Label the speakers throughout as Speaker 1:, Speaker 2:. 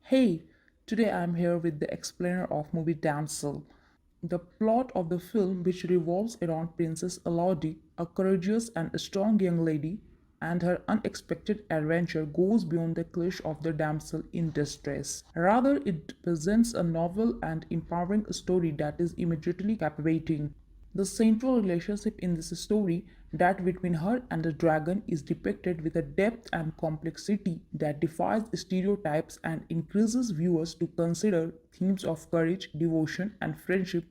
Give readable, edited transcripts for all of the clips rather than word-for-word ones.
Speaker 1: Hey, today I'm here with the explainer of movie Damsel. The plot of the film, which revolves around Princess Elodie, a courageous and strong young lady, and her unexpected adventure goes beyond the cliche of the damsel in distress. Rather, it presents a novel and empowering story that is immediately captivating. The central relationship in this story, that between her and the dragon, is depicted with a depth and complexity that defies stereotypes and increases viewers to consider themes of courage, devotion, and friendship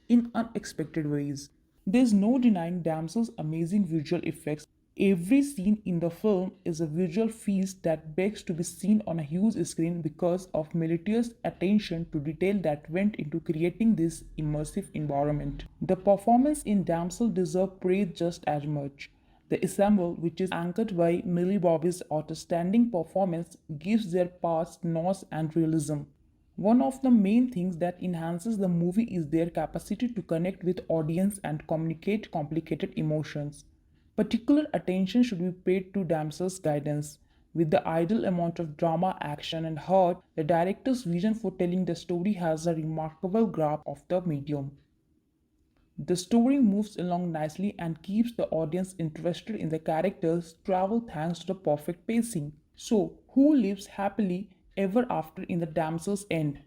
Speaker 1: in unexpected ways. There's no denying Damsel's amazing visual effects. Every scene in the film is a visual feast that begs to be seen on a huge screen because of meticulous attention to detail that went into creating this immersive environment. The performance in Damsel deserve praise just as much. The ensemble, which is anchored by Millie Bobby's outstanding performance, gives their parts nuance and realism. One of the main things that enhances the movie is their capacity to connect with audience and communicate complicated emotions. Particular attention should be paid to Damsel's guidance. With the ideal amount of drama, action, and heart, the director's vision for telling the story has a remarkable grasp of the medium. The story moves along nicely and keeps the audience interested in the characters' travel thanks to the perfect pacing. So, who lives happily ever after in the damsel's end?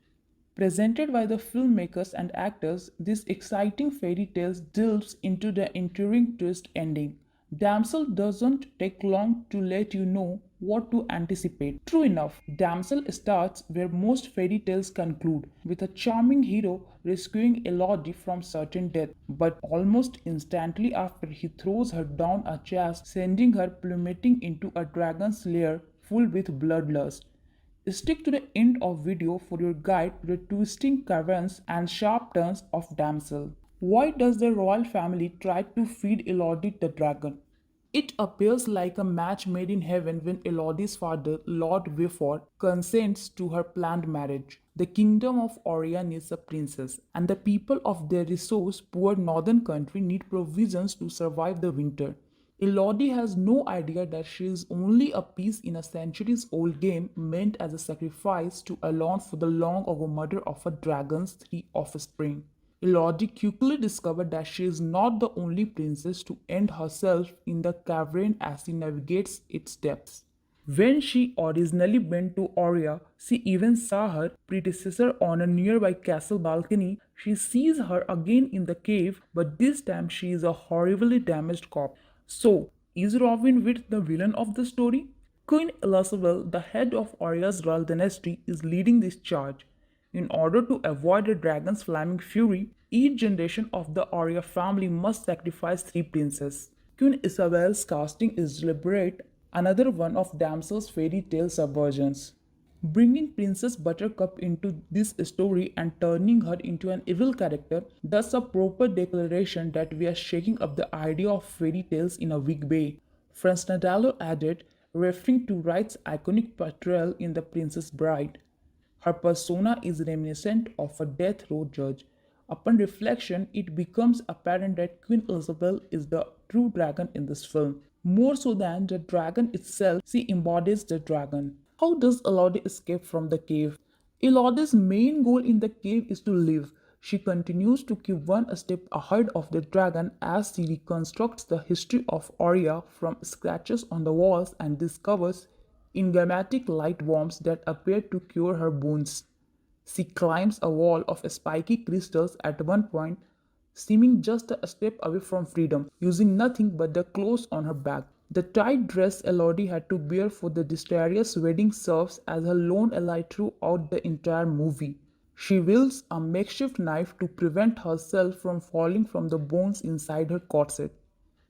Speaker 1: Presented by the filmmakers and actors, this exciting fairy tale delves into the enduring twist ending. Damsel doesn't take long to let you know what to anticipate. True enough, Damsel starts where most fairy tales conclude, with a charming hero rescuing Elodie from certain death, but almost instantly after he throws her down a chasm, sending her plummeting into a dragon's lair full with bloodlust. Stick to the end of video for your guide to the twisting currents and sharp turns of Damsel. Why does the royal family try to feed Elodie the dragon? It appears like a match made in heaven when Elodie's father, Lord Whitford, consents to her planned marriage. The kingdom of Oria needs a princess, and the people of their resource poor northern country need provisions to survive the winter. Elodie has no idea that she is only a piece in a centuries old game meant as a sacrifice to atone for the long ago murder of a dragon's three offspring. Elodie quickly discovered that she is not the only princess to end herself in the cavern as she navigates its depths. When she originally went to Aurea, she even saw her predecessor on a nearby castle balcony. She sees her again in the cave, but this time she is a horribly damaged corpse. So, is Robin Hood the villain of the story? Queen Elizabeth, the head of Aurea's royal dynasty, is leading this charge. In order to avoid the dragon's flaming fury, each generation of the Aurea family must sacrifice three princes. Queen Isabel's casting is deliberate, another one of Damsel's fairy tale subversions. Bringing Princess Buttercup into this story and turning her into an evil character, thus a proper declaration that we are shaking up the idea of fairy tales in a big way. Franz Nadalo added, referring to Wright's iconic portrayal in The Princess Bride. Her persona is reminiscent of a death row judge. Upon reflection, it becomes apparent that Queen Elizabeth is the true dragon in this film. More so than the dragon itself, she embodies the dragon. How does Elodie escape from the cave? Elodie's main goal in the cave is to live. She continues to keep one step ahead of the dragon as she reconstructs the history of Aurea from scratches on the walls and discovers enigmatic light worms that appear to cure her wounds. She climbs a wall of spiky crystals at one point, seeming just a step away from freedom, using nothing but the clothes on her back. The tight dress Elodie had to wear for the mysterious wedding serves as her lone ally throughout the entire movie. She wields a makeshift knife to prevent herself from falling from the bones inside her corset,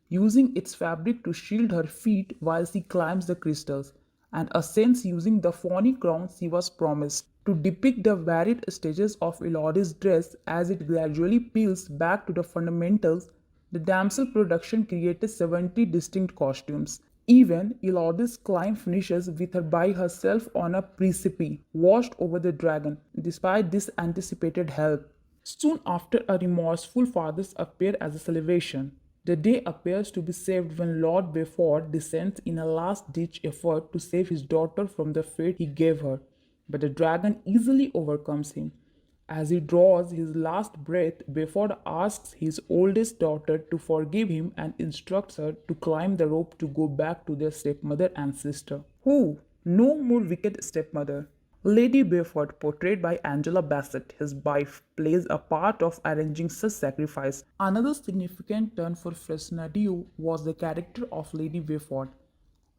Speaker 1: using its fabric to shield her feet while she climbs the crystals, and ascends using the phony crown she was promised. To depict the varied stages of Elodie's dress as it gradually peels back to the fundamentals, the Damsel production created 70 distinct costumes. Even Elodie's climb finishes with her by herself on a precipice, washed over the dragon, despite this anticipated help. Soon after, a remorseful father appears as a salvation. The day appears to be saved when Lord Beaufort descends in a last-ditch effort to save his daughter from the fate he gave her. but the dragon easily overcomes him. As he draws his last breath, Beford asks his oldest daughter to forgive him and instructs her to climb the rope to go back to their stepmother and sister. Who? No more wicked stepmother. Lady Beaufort, portrayed by Angela Bassett, his wife, plays a part of arranging such sacrifice. Another significant turn for Fresnadillo was the character of Lady Beaufort.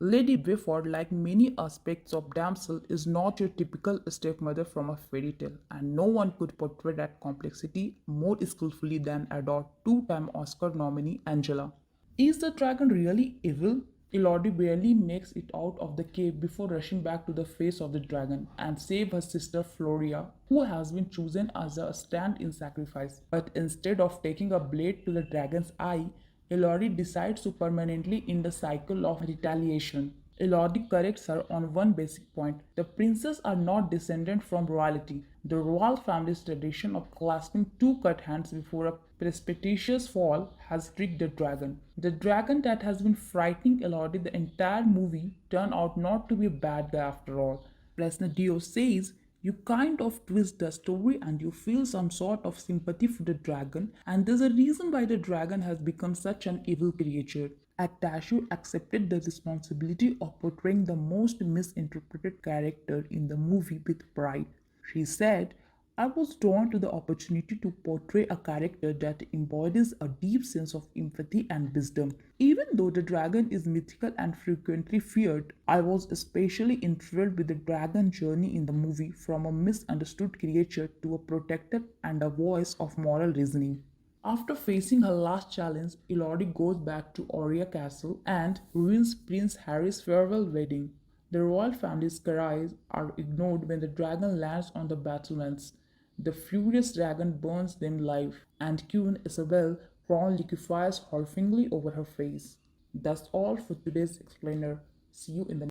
Speaker 1: Lady Beaufort, like many aspects of Damsel, is not your typical stepmother from a fairy tale, and no one could portray that complexity more skillfully than adored two-time Oscar nominee Angela. Is the dragon really evil? Elodie barely makes it out of the cave before rushing back to the face of the dragon and save her sister Floria, who has been chosen as a stand-in sacrifice. But instead of taking a blade to the dragon's eye, Elodie decides to permanently end the cycle of retaliation. Elodie corrects her on one basic point. The princes are not descended from royalty. The royal family's tradition of clasping two cut hands before a precipitous fall has tricked the dragon. The dragon that has been frightening Elodie the entire movie turned out not to be a bad guy after all. Presnadio says you kind of twist the story and you feel some sort of sympathy for the dragon, and there's a reason why the dragon has become such an evil creature. Aghdashloo accepted the responsibility of portraying the most misinterpreted character in the movie with pride. She said, I was drawn to the opportunity to portray a character that embodies a deep sense of empathy and wisdom. Even though the dragon is mythical and frequently feared, I was especially enthralled with the dragon journey in the movie from a misunderstood creature to a protector and a voice of moral reasoning. After facing her last challenge, Elodie goes back to Aurea Castle and ruins Prince Harry's farewell wedding. The royal family's cries are ignored when the dragon lands on the battlements. The furious dragon burns them alive, and Queen Isabel Crown liquefies horrifyingly over her face. That's all for today's explainer. See you in the